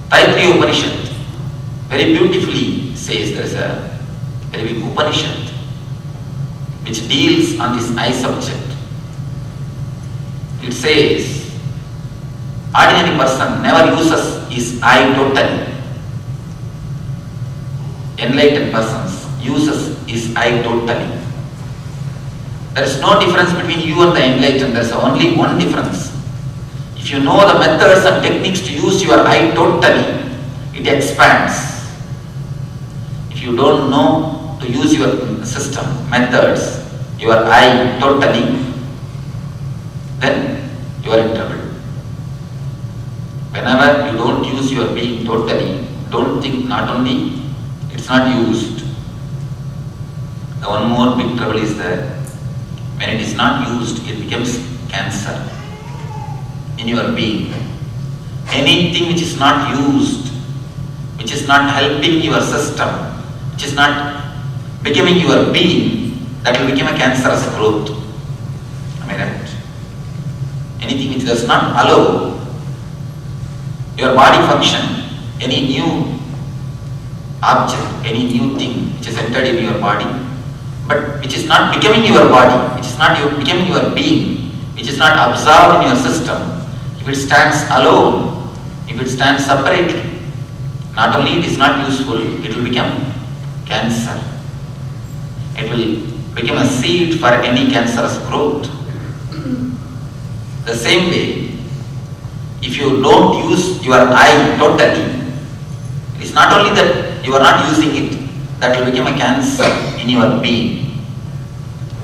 Taittiriya Upanishad very beautifully says, there is a very big Upanishad which deals on this I subject. It says, ordinary person never uses his I totally. Enlightened persons uses his I totally. There is no difference between you and the enlightened. There is only one difference. If you know the methods and techniques to use your I totally, it expands. If you don't know to use your system, methods, your I totally, then you are in trouble. Whenever you don't use your being totally, don't think not only it's not used. The one more big trouble is that when it is not used, it becomes cancer in your being. Anything which is not used, which is not helping your system, which is not becoming your being, that will become a cancerous growth. Am I right? Anything which does not allow your body function, any new object, any new thing which is entered in your body, but which is not becoming your body, which is not becoming your being, which is not absorbed in your system, if it stands alone, if it stands separately, not only it is not useful, it will become cancer. It will become a seed for any cancerous growth. The same way, if you don't use your I totally, it is not only that you are not using it, that will become a cancer in your being.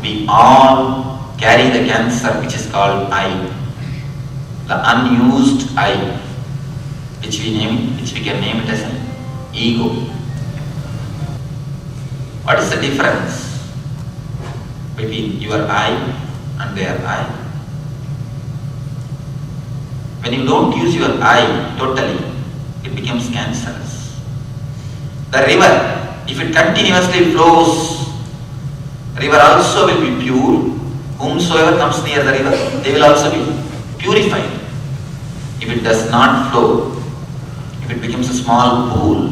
We all carry the cancer which is called I, the unused I, which we can name it as an ego. What is the difference between your I and their I? When you don't use your I totally, it becomes cancerous. The river, if it continuously flows, river also will be pure. Whomsoever comes near the river, they will also be purified. If it does not flow, if it becomes a small pool,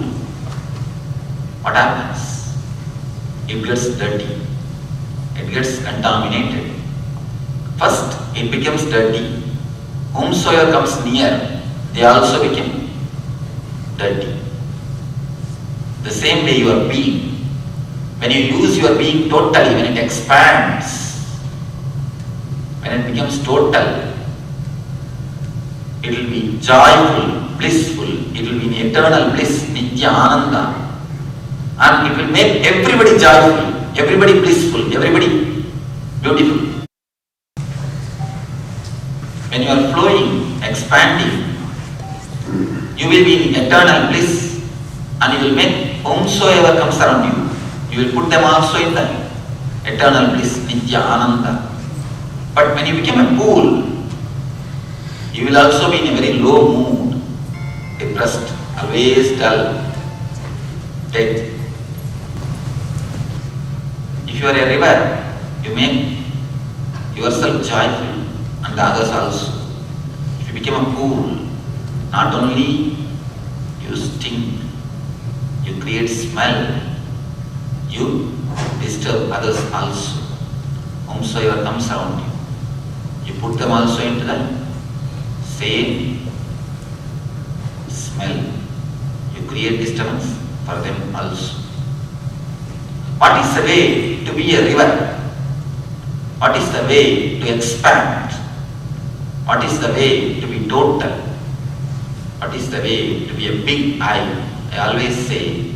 what happens? It gets dirty. It gets contaminated. First, it becomes dirty. Whomsoever comes near, they also become dirty. The same way your being, when you use your being totally, when it expands, when it becomes total, it will be joyful, blissful, it will be an eternal bliss, Nitya Ananda. And it will make everybody joyful, everybody blissful, everybody beautiful. When you are flowing, expanding, you will be in eternal bliss, and you will make whomsoever comes around you, you will put them also in the eternal bliss, Nitya Ananda. But when you become a pool, you will also be in a very low mood, depressed, always dull, dead. If you are a river, you make yourself joyful and the others also. If you become a pool, not only you stink, you create smell, you disturb others also. Whomsoever comes around you, you put them also into the same smell. You create disturbance for them also. What is the way to be a river? What is the way to expand? What is the way to be total? What is the way to be a big I? I always say,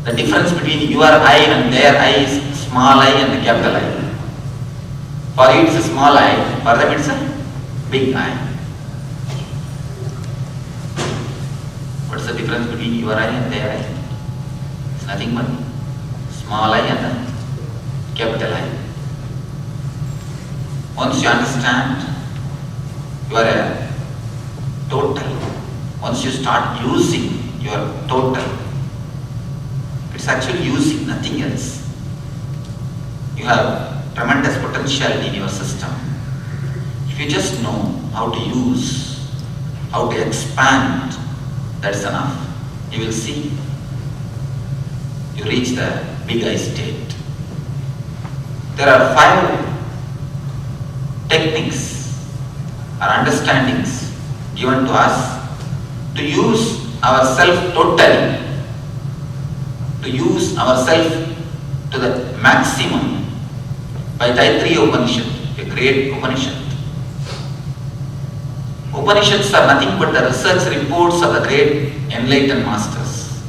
the difference between your I and their I is small I and the capital I. For you it is a small I, for them it is a big I. What is the difference between your I and their I? It's nothing but small I and the capital I. Once you understand, you are a total. Once you start using your total, it's actually using nothing else. You have tremendous potential in your system. If you just know how to use, how to expand, That's enough. You will see. You reach the big I state. There are 5 techniques or understandings given to us to use ourself totally, to use ourself to the maximum by Taittiriya Upanishad, a great Upanishad. Upanishads are nothing but the research reports of the great enlightened masters.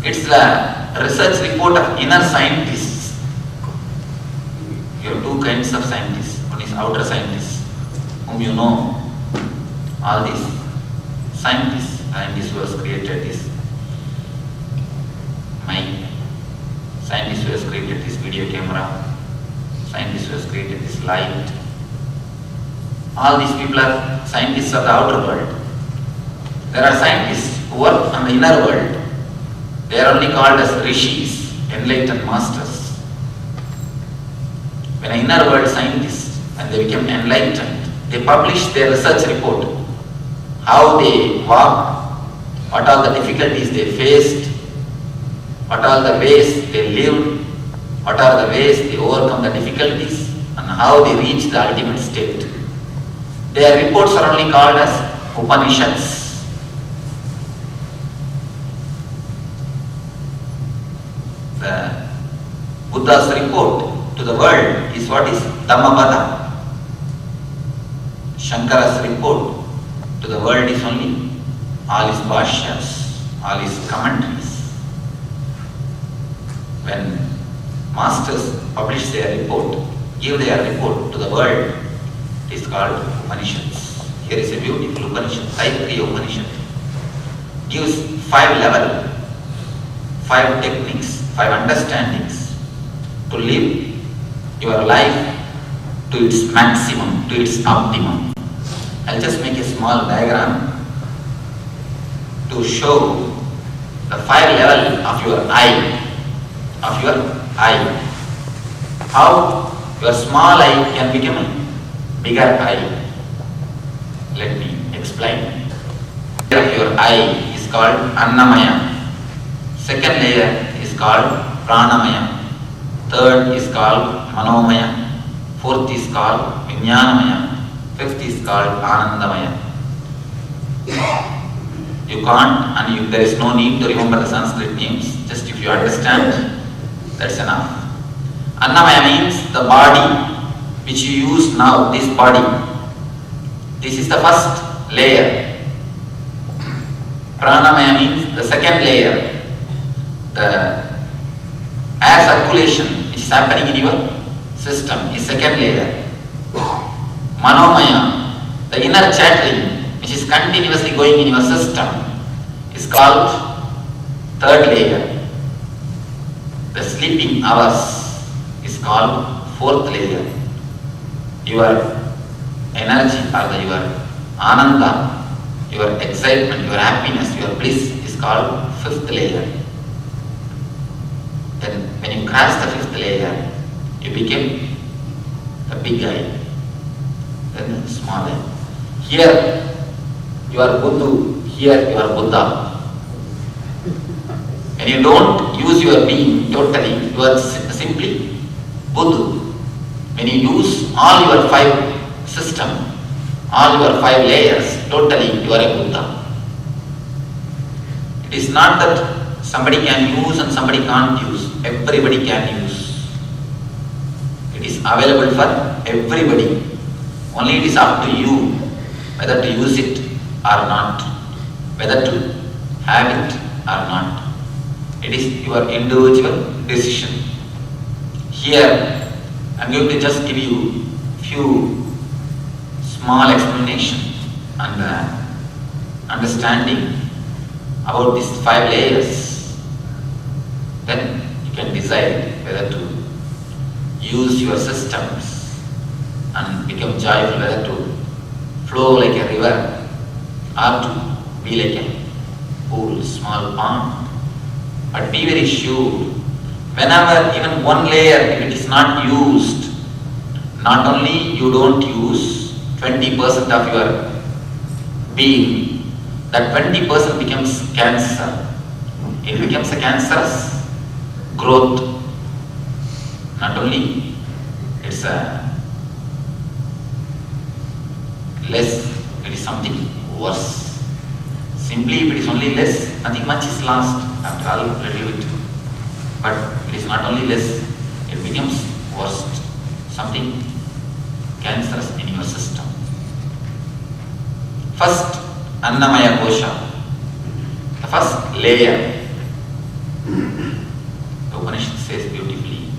It's the research report of inner scientists. You have 2 kinds of scientists. One is outer scientists, whom you know, all these scientists who has created this mic, scientist who has created this video camera, scientist who has created this light. All these people are scientists of the outer world. There are scientists who work on the inner world. They are only called as rishis, enlightened masters. When an inner world scientist, when they become enlightened, they publish their research report, how they walk, what are the difficulties they faced, what are the ways they lived, what are the ways they overcome the difficulties, and how they reach the ultimate state. Their reports are only called as Upanishads. The Buddha's report to the world is what is Dhammapada. Shankara's report to the world is only all his bhashyas, all his commentaries. When masters publish their report, give their report to the world, it is called Upanishads. Here is a beautiful Upanishad, Taittiriya Upanishad. Gives 5 levels, 5 techniques, 5 understandings to live your life to its maximum, to its optimum. I'll just make a small diagram to show the 5 levels of your eye, how your small eye can become a bigger eye. Let me explain. Layer of your eye is called Annamaya. Second layer is called Pranamaya. Third is called Manomaya. Fourth is called Vijnanamaya. Fifth is called Anandamaya. You can't, and there is no need to remember the Sanskrit names. Just if you understand, that's enough. Annamaya means the body which you use now, this body. This is the first layer. Pranamaya means the second layer. The air circulation which is happening in your system is second layer. Manomaya, the inner chattering which is continuously going in your system, is called third layer. The sleeping hours is called fourth layer. Your energy or your ananda, your excitement, your happiness, your bliss is called fifth layer. Then when you cross the fifth layer, you become the big eye, then the small eye. Here you are Buddha, here you are Buddha. When you don't use your being totally, you are simply Buddha. When you use all your 5 system, all your 5 layers, totally you are a Buddha. It is not that somebody can use and somebody can't use. Everybody can use. It is available for everybody. Only it is up to you whether to use it or not, whether to have it or not. It is your individual decision. Here, I am going to just give you few small explanation and understanding about these 5 layers. Then you can decide whether to use your systems and become joyful, whether to flow like a river or to be like a pool, small pond. But be very sure, whenever even one layer, if it is not used, not only you don't use 20% of your being, that 20% becomes cancer. It becomes a cancerous growth. Not only it's a less, it is something worse. Simply if it is only less, nothing much is lost after all, little bit. But it is not only less, it becomes worse. Something cancerous in your system. First, Annamaya Kosha, the first layer. The Upanishad says beautifully,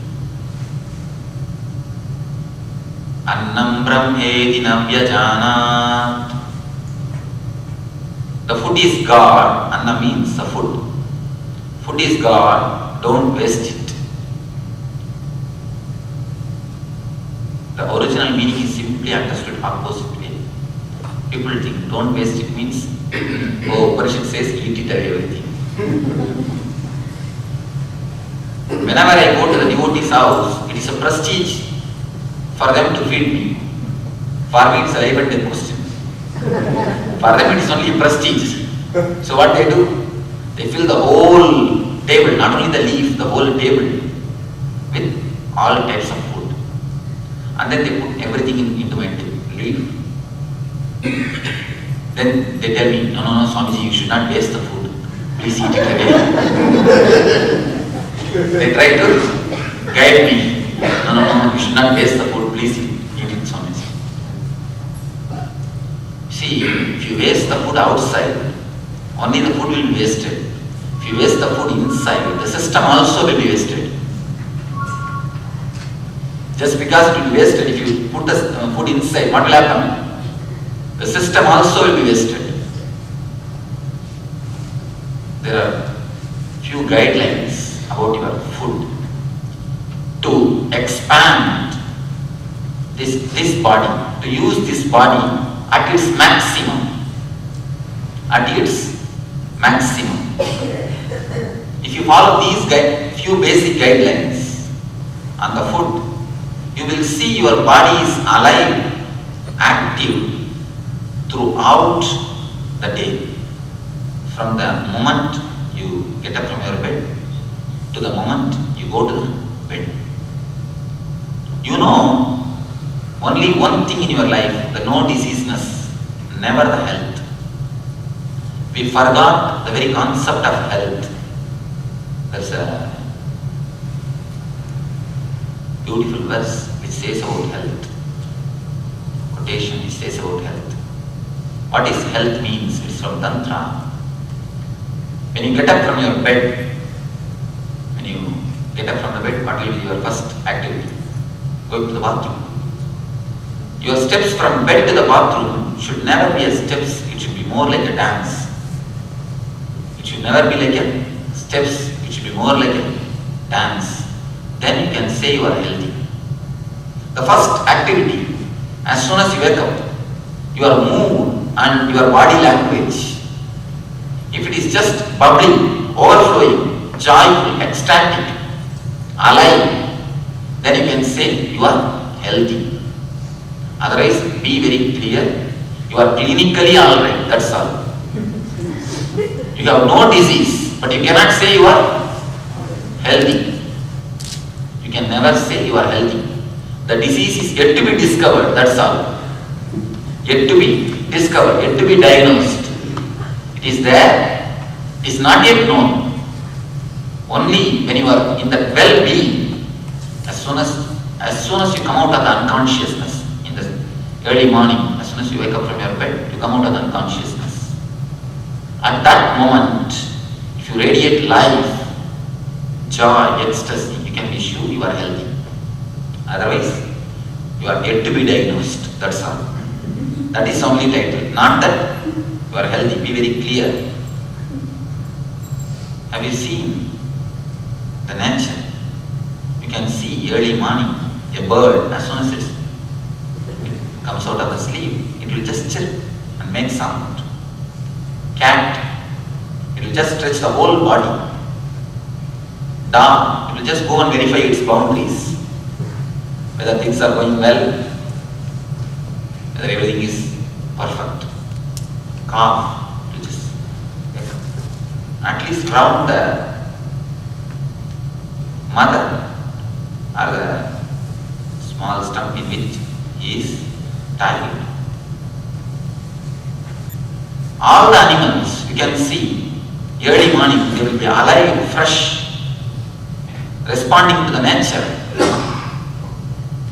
Annam Brahmeti Navyajanat. The food is God. Anna means the food. Food is God. Don't waste it. The original meaning is simply understood opposite way. People think don't waste it means, oh, Upanishad says eat it and everything. Whenever I go to the devotee's house, it is a prestige for them to feed me. For me, it's a life and death question. For them, it is only prestige. So what they do? They fill the whole table, not only the leaf, the whole table with all types of food. And then they put everything into my leaf. Then they tell me, no, Swamiji, you should not waste the food. Please eat it again. They try to guide me. No, you should not waste the food. Please eat it, Swamiji. See, if you waste the food outside, only the food will be wasted. If you waste the food inside, the system also will be wasted. Just because it will be wasted, if you put the food inside, what will happen? The system also will be wasted. There are few guidelines about your food to expand this body, to use this body at its maximum. At its maximum. If you follow these few basic guidelines on the food, you will see your body is alive, active throughout the day. From the moment you get up from your bed to the moment you go to the bed. You know only one thing in your life, the no diseaseness, never the health. We forgot the very concept of health. There's a beautiful verse which says about health. Quotation which says about health. What is health means? It's from Tantra. When you get up from your bed, what will be your first activity? Go to the bathroom. Your steps from bed to the bathroom should never be as steps, it should be more like a dance. It should never be like a steps, it should be more like a dance. Then you can say you are healthy. The first activity, as soon as you wake up, your mood and your body language, if it is just bubbling, overflowing, joyful, ecstatic, alive, then you can say you are healthy. Otherwise, be very clear, you are clinically alright, that's all. You have no disease, but you cannot say you are healthy. You can never say you are healthy. The disease is yet to be discovered, that's all. Yet to be discovered, yet to be diagnosed. It is there, it is not yet known. Only when you are in the well-being, as soon as you come out of the unconsciousness, in the early morning, as soon as you wake up from your bed, you come out of the unconsciousness. At that moment, if you radiate life, joy, ecstasy, you can be sure you are healthy. Otherwise, you are yet to be diagnosed, that's all. That is only title, not that you are healthy, be very clear. Have you seen the nature? You can see early morning, a bird, as soon as it comes out of the sleep, it will just chirp and make sound. Cat, it will just stretch the whole body. Dog, it will just go and verify its boundaries, whether things are going well, whether everything is perfect. Calf, it will just at least round the mother or the small stump in which he is tied. All the animals you can see early morning they will be alive, fresh, responding to the nature.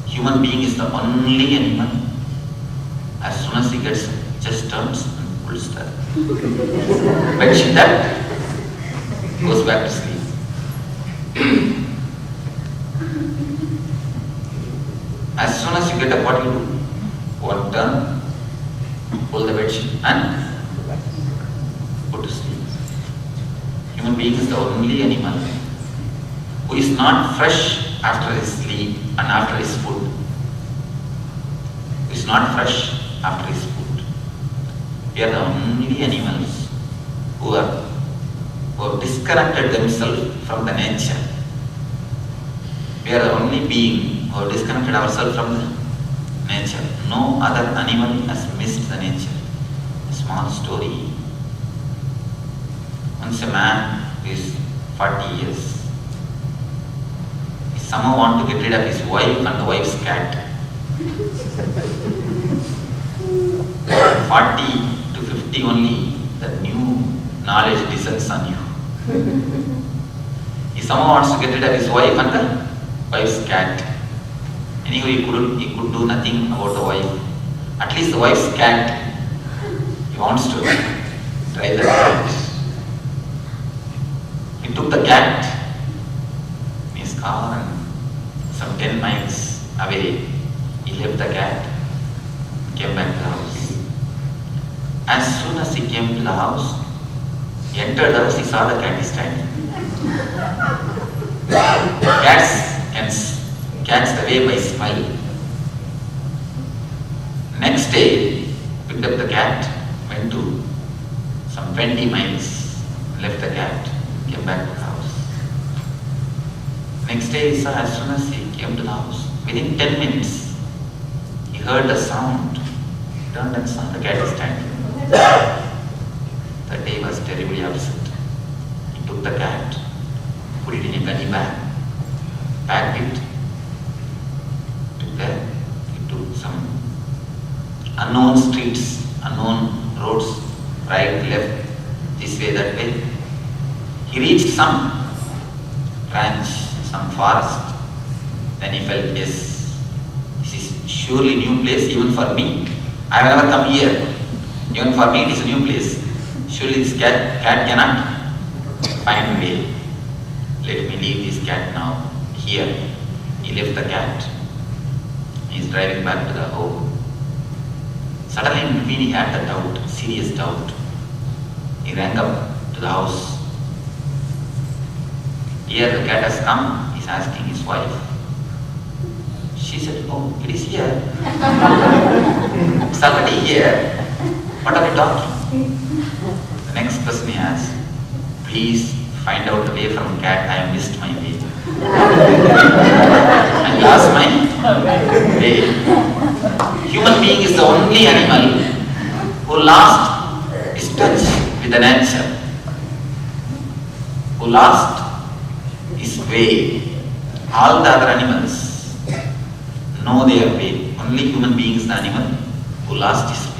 Human being is the only animal, as soon as he gets just turns and pulls the bedsheet that goes back to sleep. As soon as you get up, what you do? One turn, pull the bedsheet and go to sleep. Human being is the only animal who is not fresh after his sleep and after his food. Who is not fresh after his food. We are the only animals who have disconnected themselves from the nature. We are the only being who have disconnected ourselves from the nature. No other animal has missed the nature. A small story. Once a man who is 40 years, he somehow want to get rid of his wife and the wife's cat. 40 to 50 only, the new knowledge descends on you. He somehow wants to get rid of his wife and the wife's cat. Anyway, he could do nothing about the wife. At least the wife's cat, he wants to drive the cat. He took the cat in his car and some 10 miles away, he left the cat, came back to the house. As soon as he came to the house, he entered the house, he saw the cat is standing. Cats can catch the way by smile. Next day, picked up the cat, went to some 20 miles, left the cat, came back to the house. Next day, he saw as soon as he came to the house, within 10 minutes, he heard the sound, turned and saw the cat is standing. That day was terribly upset. He took the cat, put it in a gunny bag, packed it, took some unknown streets, unknown roads, right, left, this way, that way. He reached some ranch, some forest. Then he felt, yes, this is surely new place even for me. I have never come here. Even for me it is a new place. Surely this cat cannot find a way. Let me leave this cat now here. He left the cat. He is driving back to the home. Suddenly in between he had the doubt, serious doubt. He rang up to the house. Here the cat has come, he is asking his wife. She said, oh, it is here. It's already here. What are you talking? The next person he asked, please find out the way from cat, I have missed my way. I lost my way. Human being is the only animal who lost his touch with the nature, who lost his way. All the other animals know their way. Only human being is the animal who lost his